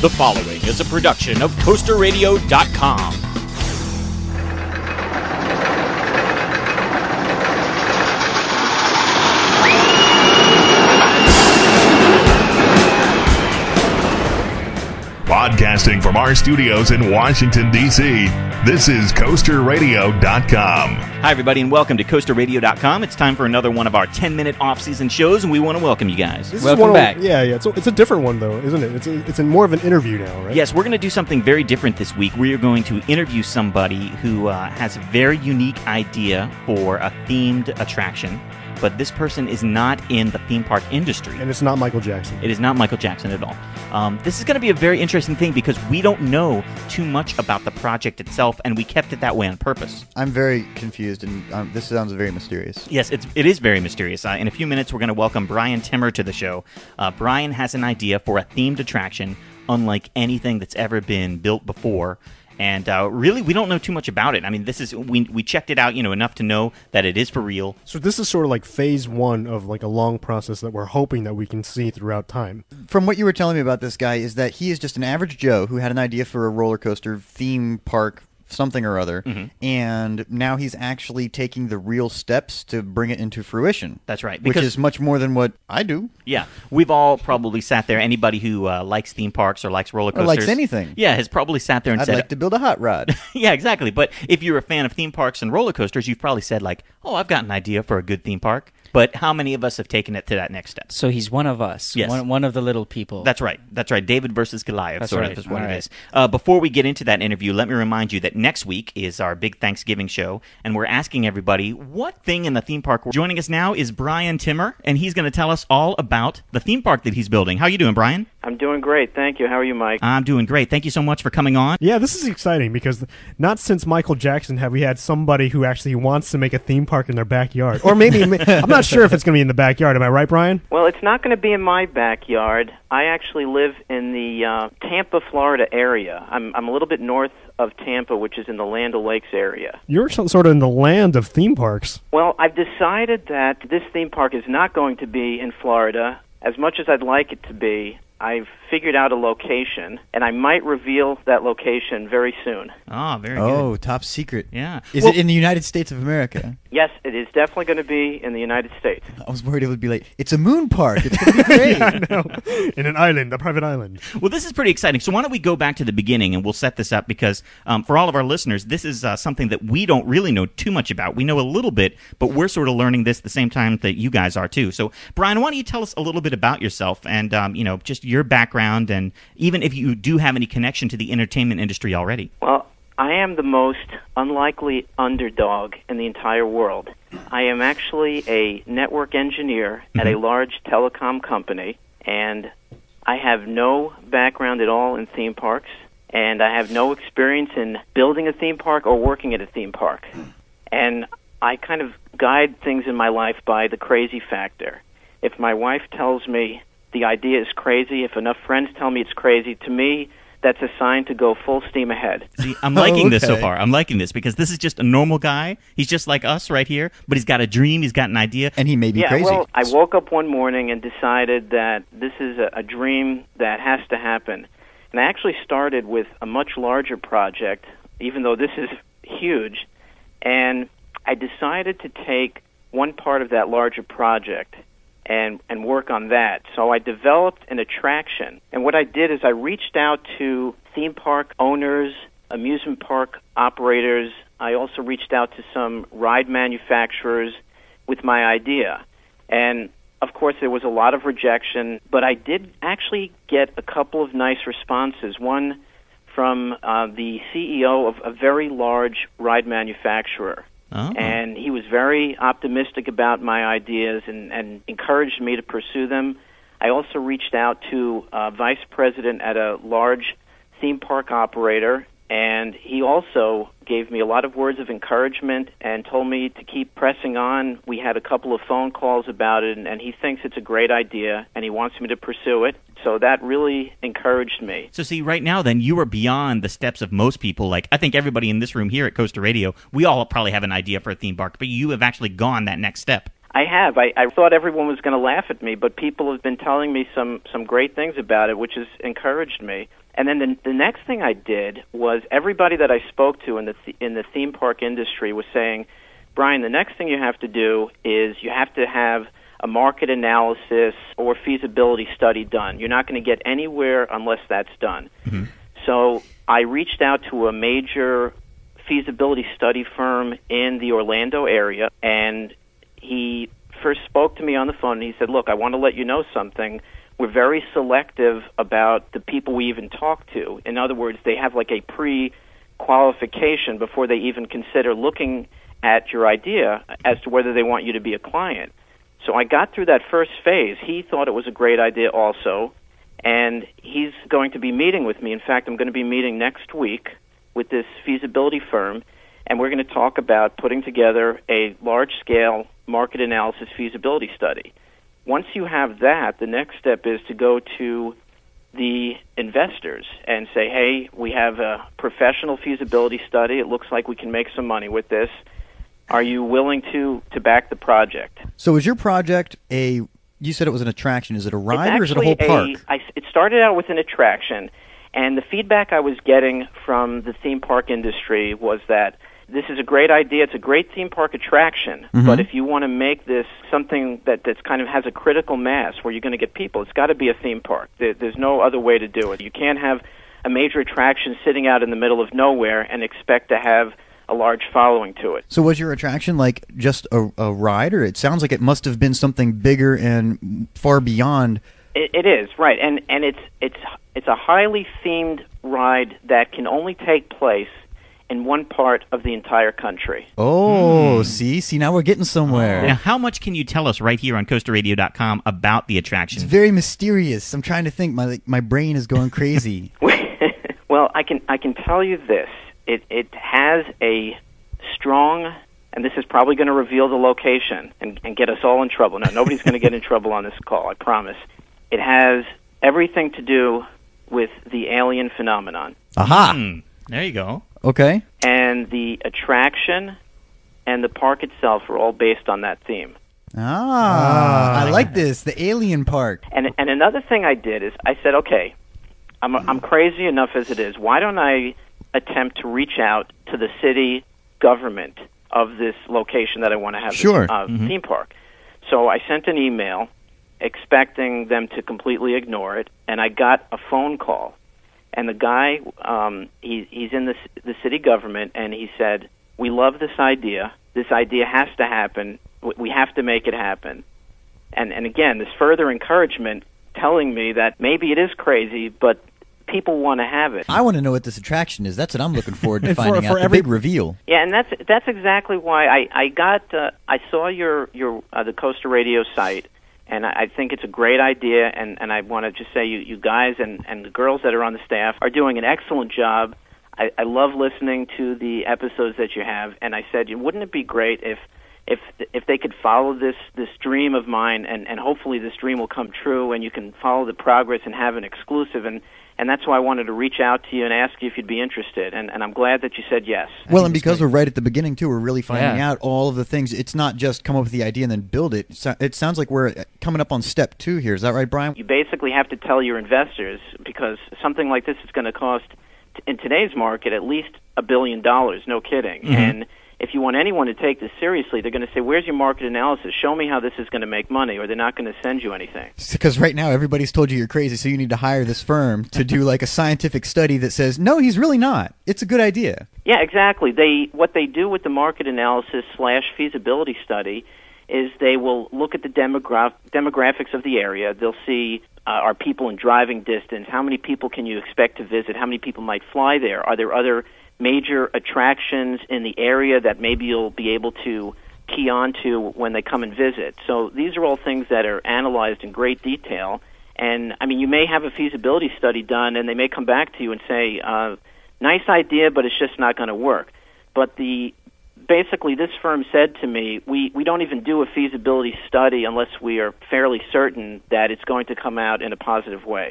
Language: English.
The following is a production of CoasterRadio.com. Podcasting from our studios in Washington, D.C., this is CoasterRadio.com. Hi, everybody, and welcome to CoasterRadio.com. It's time for another one of our 10-minute off-season shows, and we want to welcome you guys. Welcome back. Yeah. It's a different one, though, isn't it? It's more of an interview now, right? Yes, we're going to do something very different this week. We are going to interview somebody who has a very unique idea for a themed attraction, but this person is not in the theme park industry. And it's not Michael Jackson. It is not Michael Jackson at all. This is going to be a very interesting thing because we don't know too much about the project itself, and we kept it that way on purpose. I'm very confused, and this sounds very mysterious. Yes, it is very mysterious. In a few minutes, we're going to welcome Brian Timmer to the show. Brian has an idea for a themed attraction unlike anything that's ever been built before. And really, we don't know too much about it. I mean, this is we checked it out, enough to know that it is for real. So this is sort of like phase one of like a long process that we're hoping that we can see throughout time. From what you were telling me about this guy is that he is just an average Joe who had an idea for a roller coaster theme park something or other, and now he's actually taking the real steps to bring it into fruition. That's right. Which is much more than what I do. Yeah. We've all probably sat there, anybody who likes theme parks or likes roller coasters. Or likes anything. Yeah, has probably sat there and said... I'd like to build a hot rod. Yeah, exactly. But if you're a fan of theme parks and roller coasters, you've probably said like, oh, I've got an idea for a good theme park. But how many of us have taken it to that next step? So he's one of us. Yes. One of the little people. That's right. That's right. David versus Goliath, That's sort right. of is what All it right. is. Before we get into that interview, let me remind you that next week is our big Thanksgiving show, and we're asking everybody what thing in the theme park. Joining us now is Brian Timmer, and he's going to tell us all about the theme park that he's building. How are you doing, Brian? I'm doing great, thank you. How are you, Mike? I'm doing great. Thank you so much for coming on. Yeah, this is exciting because not since Michael Jackson have we had somebody who actually wants to make a theme park in their backyard. Or maybe, I'm not sure if it's going to be in the backyard. Am I right, Brian? Well, it's not going to be in my backyard. I actually live in the Tampa, Florida area. I'm a little bit north of Tampa, which is in the Land O'Lakes area. You're sort of in the land of theme parks. Well, I've decided that this theme park is not going to be in Florida. As much as I'd like it to be, I've figured out a location, and I might reveal that location very soon. Oh, very good. Oh, top secret. Yeah. Is it in the United States of America? Yes, it is definitely going to be in the United States. I was worried it would be like, it's a moon park. It's going to be great. Yeah, I know. In an island, a private island. Well, this is pretty exciting. So why don't we go back to the beginning, and we'll set this up because for all of our listeners, this is something that we don't really know too much about. We know a little bit, but we're sort of learning this at the same time that you guys are too. So, Brian, why don't you tell us a little bit about yourself and just your background, and even if you do have any connection to the entertainment industry already. Well, I am the most unlikely underdog in the entire world. I am actually a network engineer at a large telecom company, and I have no background at all in theme parks, and I have no experience in building a theme park or working at a theme park. And I kind of guide things in my life by the crazy factor. If my wife tells me the idea is crazy, if enough friends tell me it's crazy, to me, that's a sign to go full steam ahead. See, I'm liking this so far. I'm liking this because this is just a normal guy. He's just like us right here, but he's got a dream. He's got an idea. And he may be crazy. Well, I woke up one morning and decided that this is a dream that has to happen. And I actually started with a much larger project, even though this is huge. And I decided to take one part of that larger project and work on that. So I developed an attraction. And what I did is I reached out to theme park owners, amusement park operators. I also reached out to some ride manufacturers with my idea. And, of course, there was a lot of rejection, but I did actually get a couple of nice responses. One from the CEO of a very large ride manufacturer. Oh. And he was very optimistic about my ideas and encouraged me to pursue them. I also reached out to a vice president at a large theme park operator, and he also gave me a lot of words of encouragement and told me to keep pressing on. We had a couple of phone calls about it, and he thinks it's a great idea, and he wants me to pursue it. So that really encouraged me. So see, right now, then, you are beyond the steps of most people. Like, I think everybody in this room here at Coaster Radio, we all probably have an idea for a theme park, but you have actually gone that next step. I have. I thought everyone was going to laugh at me, but people have been telling me some great things about it, which has encouraged me. And then the next thing I did was everybody that I spoke to in the theme park industry was saying, Brian, the next thing you have to do is you have to have a market analysis or feasibility study done. You're not going to get anywhere unless that's done. Mm-hmm. So I reached out to a major feasibility study firm in the Orlando area, and he first spoke to me on the phone, and he said, look, I want to let you know something. We're very selective about the people we even talk to. In other words, they have like a pre-qualification before they even consider looking at your idea as to whether they want you to be a client. So I got through that first phase. He thought it was a great idea also, and he's going to be meeting with me. In fact, I'm going to be meeting next week with this feasibility firm, and we're going to talk about putting together a large-scale market analysis feasibility study. Once you have that, the next step is to go to the investors and say, hey, we have a professional feasibility study. It looks like we can make some money with this. Are you willing to back the project? So is your project you said it was an attraction. Is it a ride or is it a whole park? It started out with an attraction, and the feedback I was getting from the theme park industry was that this is a great idea. It's a great theme park attraction, but if you want to make this something that's kind of has a critical mass where you're going to get people, it's got to be a theme park. There's no other way to do it. You can't have a major attraction sitting out in the middle of nowhere and expect to have a large following to it. So was your attraction like just a ride, or it sounds like it must have been something bigger and far beyond? It is, right, and it's a highly themed ride that can only take place in one part of the entire country. Oh, see, now we're getting somewhere. Now, how much can you tell us right here on CoasterRadio.com about the attraction? It's very mysterious. I'm trying to think. My brain is going crazy. Well, I can tell you this. It has a strong, and this is probably going to reveal the location and get us all in trouble. Now, nobody's going to get in trouble on this call, I promise. It has everything to do with the alien phenomenon. Aha! There you go. Okay. And the attraction and the park itself are all based on that theme. I like this, the alien park. And another thing I did is I said, okay, I'm crazy enough as it is. Why don't I attempt to reach out to the city government of this location that I want to have this theme park? So I sent an email expecting them to completely ignore it, and I got a phone call. And the guy, he's in the city government, and he said, we love this idea. This idea has to happen. We have to make it happen. And again, this further encouragement telling me that maybe it is crazy, but people want to have it. I want to know what this attraction is. That's what I'm looking forward to finding out, the big reveal. Yeah, and that's exactly why I saw your the Coaster Radio site, and I think it's a great idea, and I want to just say you guys and the girls that are on the staff are doing an excellent job. I love listening to the episodes that you have, and I said, wouldn't it be great if they could follow this dream of mine, and hopefully this dream will come true, and you can follow the progress and have an exclusive, and that's why I wanted to reach out to you and ask you if you'd be interested, and I'm glad that you said yes. Well, and because we're right at the beginning, too, we're really finding out all of the things. It's not just come up with the idea and then build it. It sounds like we're coming up on step 2 here. Is that right, Brian? You basically have to tell your investors, because something like this is going to cost, in today's market, at least $1 billion, no kidding. And if you want anyone to take this seriously, they're going to say, where's your market analysis? Show me how this is going to make money, or they're not going to send you anything. Because right now everybody's told you you're crazy, so you need to hire this firm to do like a scientific study that says, no, he's really not. It's a good idea. Yeah, exactly. What they do with the market analysis / feasibility study is they will look at the demographics of the area. They'll see, are people in driving distance? How many people can you expect to visit? How many people might fly there? Are there other major attractions in the area that maybe you'll be able to key on to when they come and visit? So these are all things that are analyzed in great detail. And, I mean, you may have a feasibility study done, and they may come back to you and say, nice idea, but it's just not going to work. But basically, this firm said to me, we don't even do a feasibility study unless we are fairly certain that it's going to come out in a positive way.